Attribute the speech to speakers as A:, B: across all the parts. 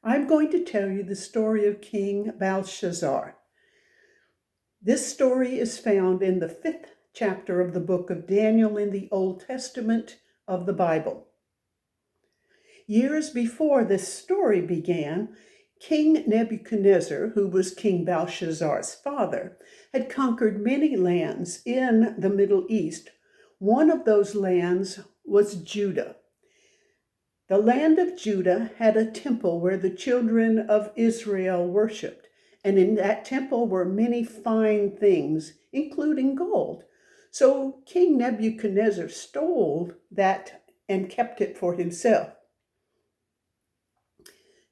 A: I'm going to tell you the story of King Belshazzar. This story is found in the 5th chapter of the book of Daniel in the Old Testament of the Bible. Years before this story began, King Nebuchadnezzar, who was King Belshazzar's father, had conquered many lands in the Middle East. One of those lands was Judah. The land of Judah had a temple where the children of Israel worshiped, and in that temple were many fine things, including gold. So King Nebuchadnezzar stole that and kept it for himself.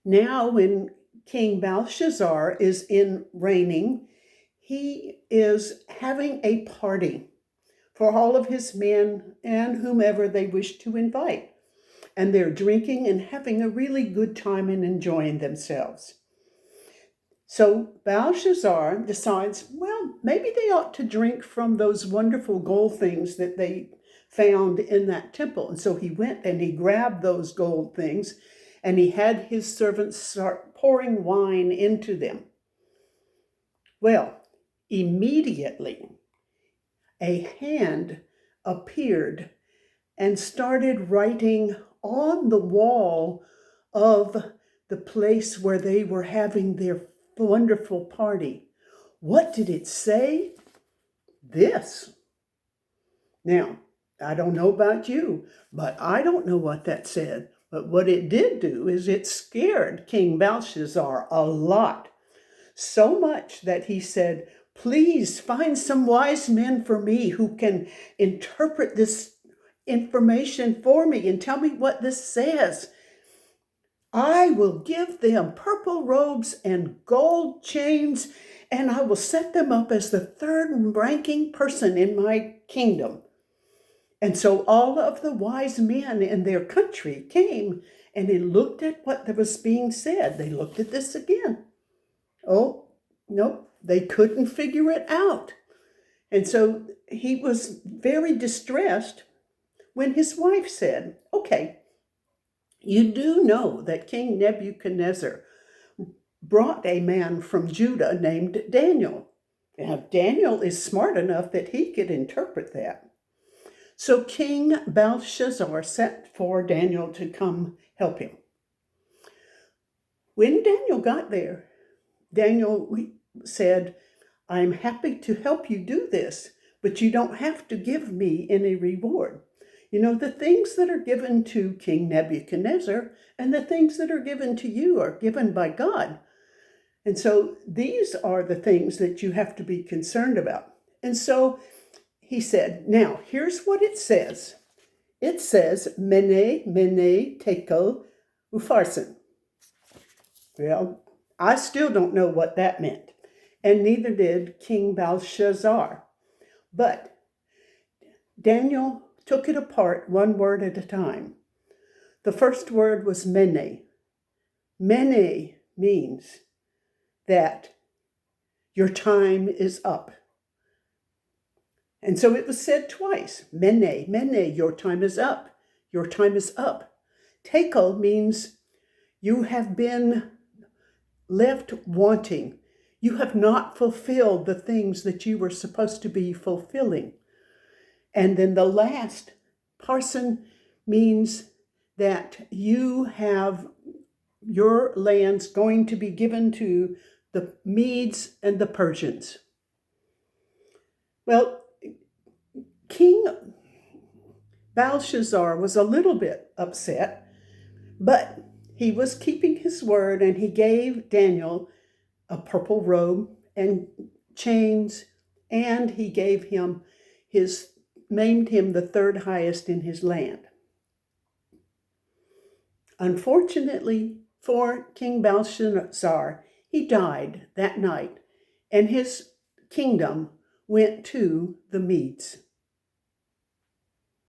A: Now, when King Belshazzar is reigning, he is having a party for all of his men and whomever they wish to invite. And they're drinking and having a really good time and enjoying themselves. So Belshazzar decides, well, maybe they ought to drink from those wonderful gold things that they found in that temple. And so he went and he grabbed those gold things and he had his servants start pouring wine into them. Well, immediately a hand appeared and started writing on the wall of the place where they were having their wonderful party. What did it say? This. Now, I don't know about you, but I don't know what that said. But what it did do is it scared King Belshazzar a lot. So much that he said, please find some wise men for me who can interpret this information for me and tell me what this says. I will give them purple robes and gold chains, and I will set them up as the third ranking person in my kingdom. And so all of the wise men in their country came and they looked at what was being said. They looked at this again. Oh, no, they couldn't figure it out. And so he was very distressed when his wife said, okay, you do know that King Nebuchadnezzar brought a man from Judah named Daniel. Now, Daniel is smart enough that he could interpret that. So King Belshazzar sent for Daniel to come help him. When Daniel got there, Daniel said, I'm happy to help you do this, but you don't have to give me any reward. You know, the things that are given to King Nebuchadnezzar and the things that are given to you are given by God. And so these are the things that you have to be concerned about. And so he said, now, here's what it says. It says, Mene, Mene, Tekel, Upharsin. Well, I still don't know what that meant, and neither did King Belshazzar. But Daniel took it apart one word at a time. The first word was Mene. Mene means that your time is up. And so it was said twice. Mene, Mene, your time is up. Your time is up. Tekel means you have been left wanting. You have not fulfilled the things that you were supposed to be fulfilling. And then the last, Parson, means that you have your lands going to be given to the Medes and the Persians. Well, King Belshazzar was a little bit upset, but he was keeping his word and he gave Daniel a purple robe and chains, and he gave him named him the third highest in his land. Unfortunately for King Belshazzar, he died that night, and his kingdom went to the Medes.